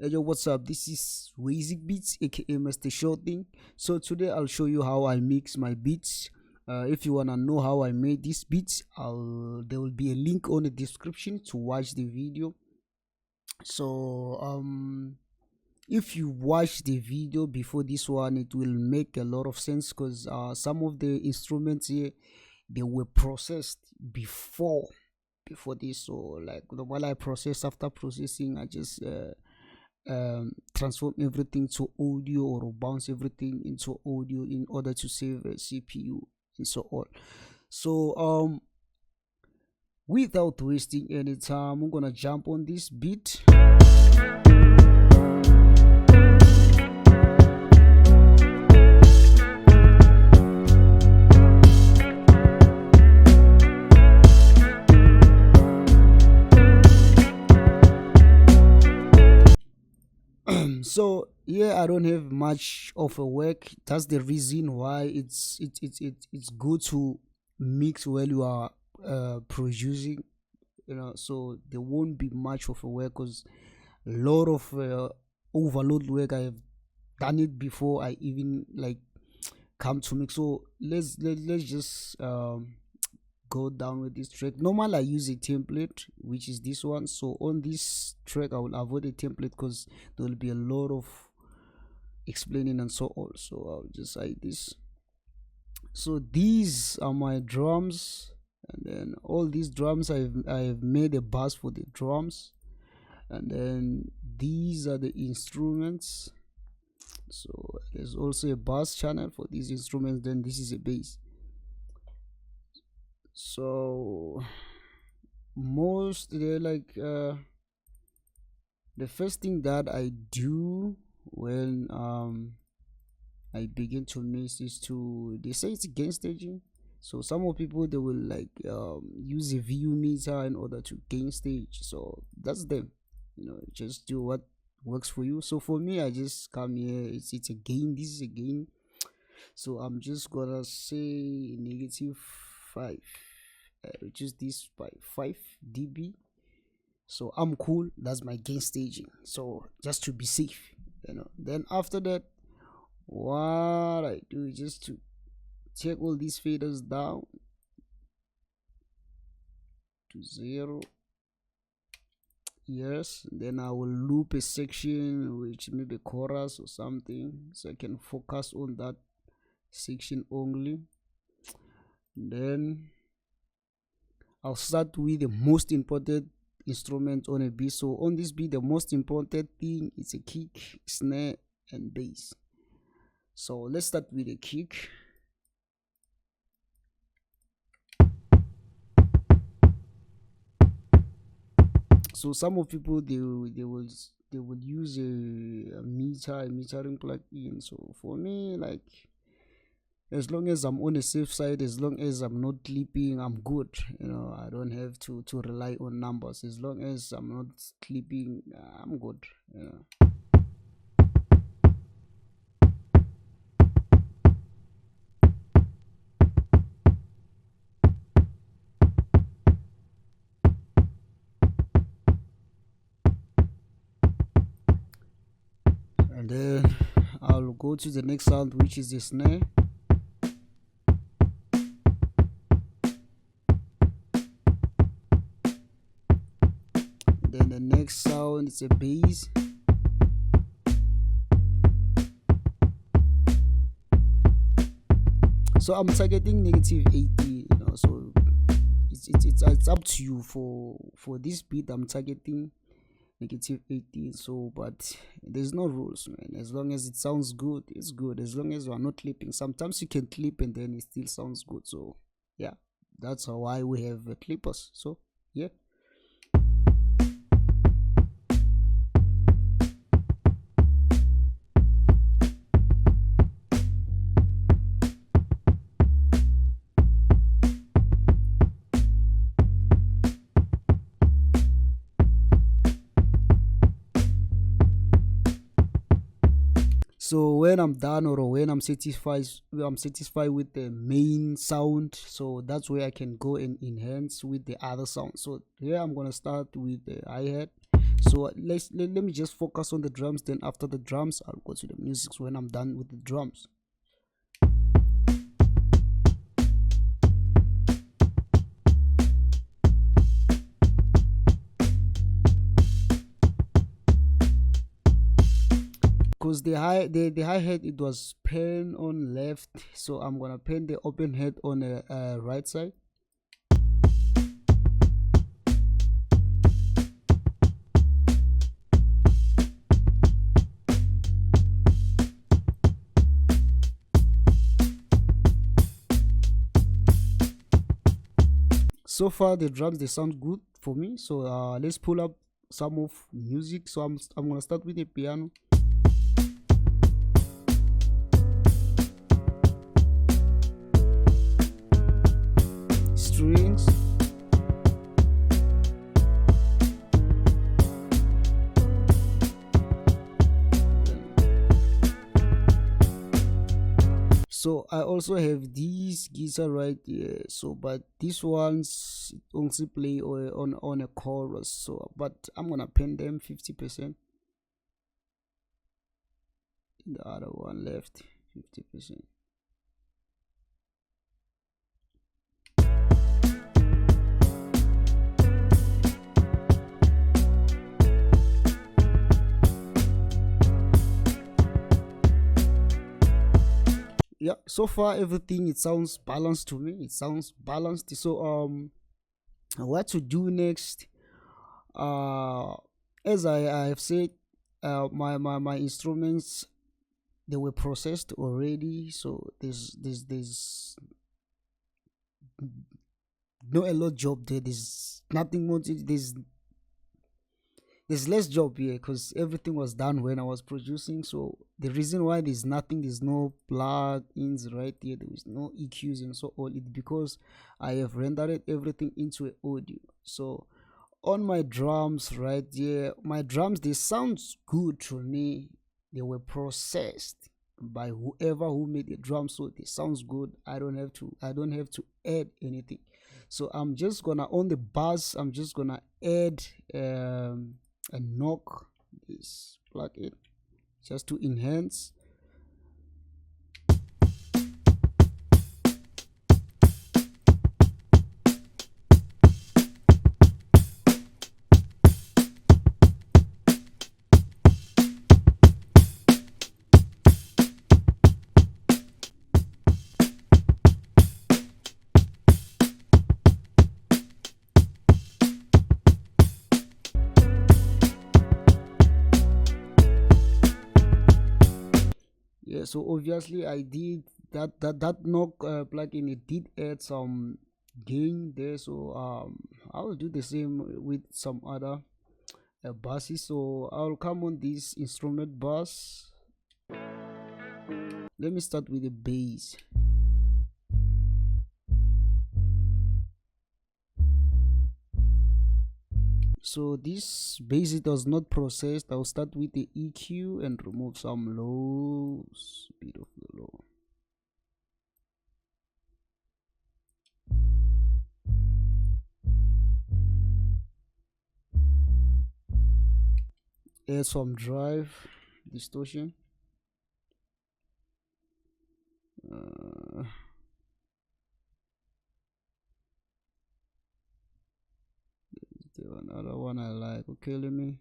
Hey yo, what's up? This is Wazy Beats, aka Mr. Shorting. So today I'll show you how I mix my beats. If you wanna know how I made these beats, there will be a link on the description to watch the video. So if you watch the video before this one, it will make a lot of sense because some of the instruments here, they were processed before this. So like while I process, after processing, I just transform everything to audio or bounce everything into audio in order to save a CPU and so on. So without wasting any time, I'm gonna jump on this beat. So yeah, I don't have much of a work. That's the reason why it's good to mix while you are producing, so there won't be much of a work because a lot of overload work. I have done it before I even like come to mix. So let's just go down with this track. Normally I use a template, which is this one. So on this track I will avoid a template because there will be a lot of explaining and so on. So I'll just hide this. So these are my drums, and then all these drums I've made a bass for the drums, and then these are the instruments. So there's also a bass channel for these instruments, then this is a bass. So most they're like the first thing that I do when I begin to mix is they say it's gain staging. So some of people, they will like use a VU meter in order to gain stage. So that's them, just do what works for you. So for me, I just come here, it's a gain, this is a gain. So I'm just gonna say -5, reduce this by 5 dB. So I'm cool, that's my gain staging, so just to be safe. Then after that, what I do is just to take all these faders down to 0. Yes, then I will loop a section which maybe chorus or something, so I can focus on that section only. Then I'll start with the most important instrument on a beat. So on this beat, the most important thing is a kick, snare, and bass. So let's start with a kick. So some of people, they will use a metering plug-in. So for me, like, as long as I'm on the safe side, as long as I'm not clipping, I'm good. I don't have to rely on numbers. As long as I'm not clipping, I'm good. And then I'll go to the next sound, which is the snare. Then the next sound is a bass. So I'm targeting -80, so it's up to you. For this beat, I'm targeting -80. So but there's no rules, man. As long as it sounds good, it's good. As long as you are not clipping. Sometimes you can clip and then it still sounds good. So yeah, that's why we have clippers. So yeah. So when I'm done, or when I'm satisfied with the main sound, so that's where I can go and enhance with the other sound. So here I'm gonna start with the hi-hat. So let me just focus on the drums, then after the drums I'll go to the music when I'm done with the drums. Because the hi-hat, it was pan on left, so I'm gonna pan the open head on the right side. So far the drums, they sound good for me, so let's pull up some of music. So I'm gonna start with the piano. Strings. So I also have these guitar right here, so but these ones only play on a chorus, so but I'm gonna pen them 50%, the other one left 50%. Yeah, so far everything, it sounds balanced to me, it sounds balanced. So what to do next? As I have said, my instruments, they were processed already, so there's no a lot job there, there's nothing more there's less job here because everything was done when I was producing. So the reason why there's nothing, there's no plugins right here, there is no EQs and so on, it's because I have rendered everything into an audio. So on my drums right here, my drums, they sound good to me, they were processed by whoever who made the drums, so they sounds good. I don't have to add anything. So I'm just gonna, on the bass, I'm just gonna add a knock, this plugin, just to enhance. Yeah, so obviously I did that knock plugin, it did add some gain there. So I will do the same with some other basses. So I'll come on this instrument bass. Let me start with the bass. So this bass, it was not processed. I'll start with the EQ and remove some lows, bit of the low. Add some drive, distortion. Another one I like. Okay, let me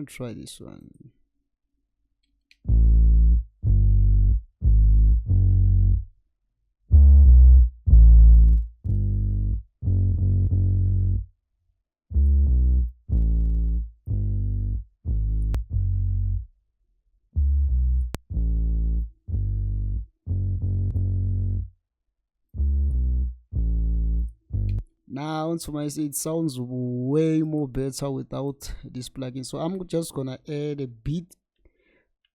try this one. Now to my, it sounds way more better without this plugin. So I'm just gonna add a beat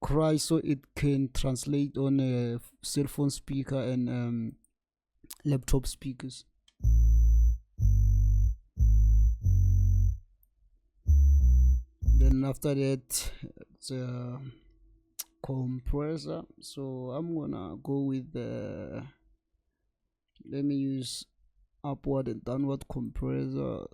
cry so it can translate on a cell phone speaker and laptop speakers. Then after that, the compressor. So I'm gonna go with the, let me use upward and downward compressor.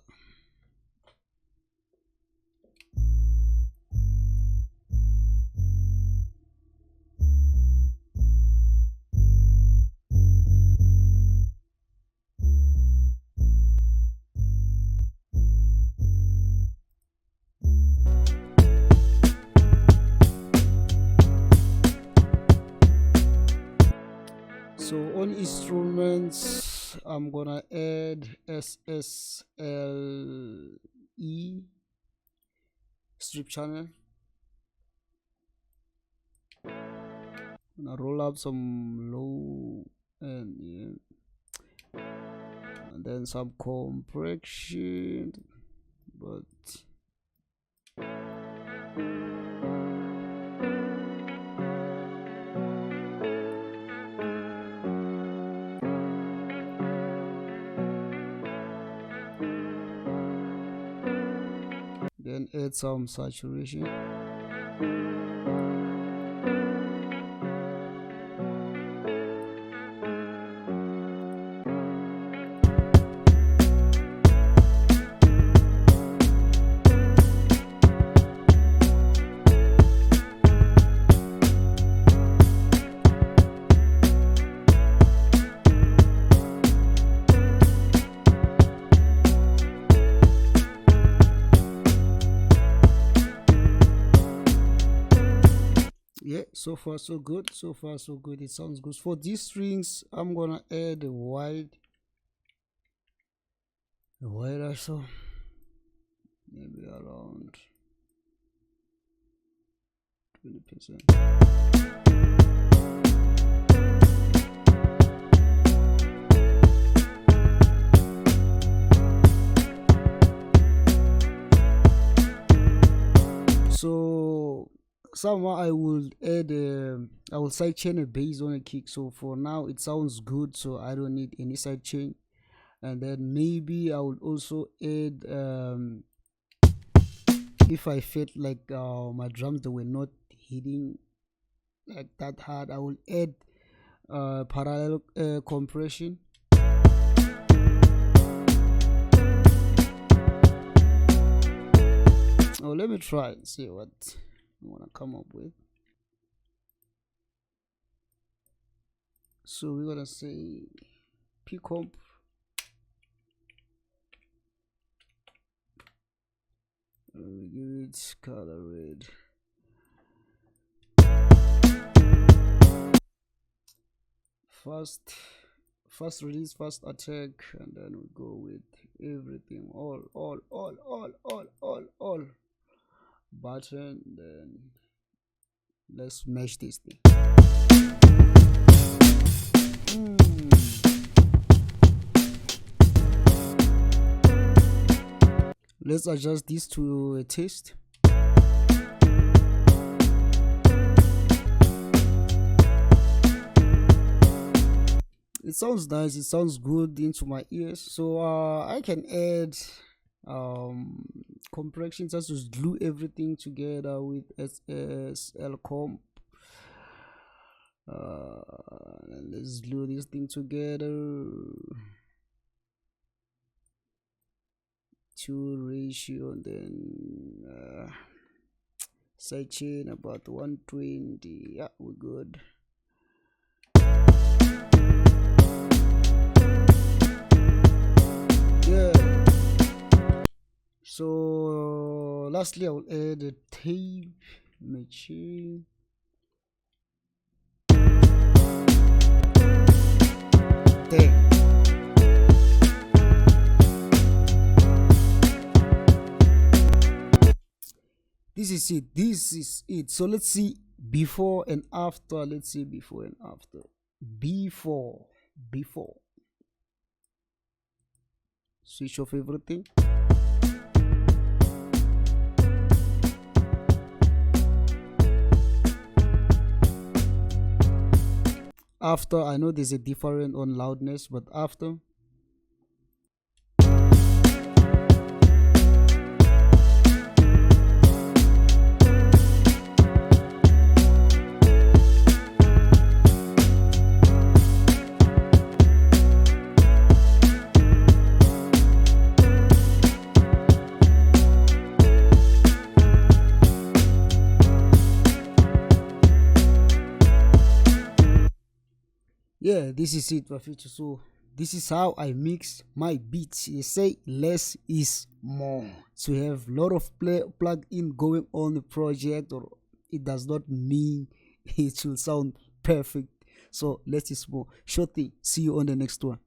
instruments, I'm gonna add SSLE strip channel. Gonna roll up some low and yeah, and then some compression, but then add some saturation. Yeah, so far so good, so far so good. It sounds good. For these strings, I'm gonna add a wide also, maybe around 20%. So somehow I will add I will side chain a bass on a kick. So for now it sounds good, so I don't need any side chain. And then maybe I will also add if I felt like my drums they were not hitting like that hard, I will add parallel compression. Oh, let me try and see what I want to come up with. So we're gonna say P comp, give it color red. First release, first attack, and then we go with everything, all button. Then let's mesh this thing. Let's adjust this to a taste. It sounds nice, it sounds good into my ears. So I can add compression just to glue everything together with SSL comp. Let's glue this thing together. 2 ratio, and then side chain about 120. Yeah, we're good. Yeah. So lastly, I will add a tape machine. There. This is it. So let's see before and after. Let's see before and after. Before switch off everything. After, I know there's a difference on loudness, but after. Yeah, this is it, my future. So this is how I mix my beats. They say less is more. To have a lot of plug-in going on the project, or it does not mean it will sound perfect. So less is more. Sure thing. See you on the next one.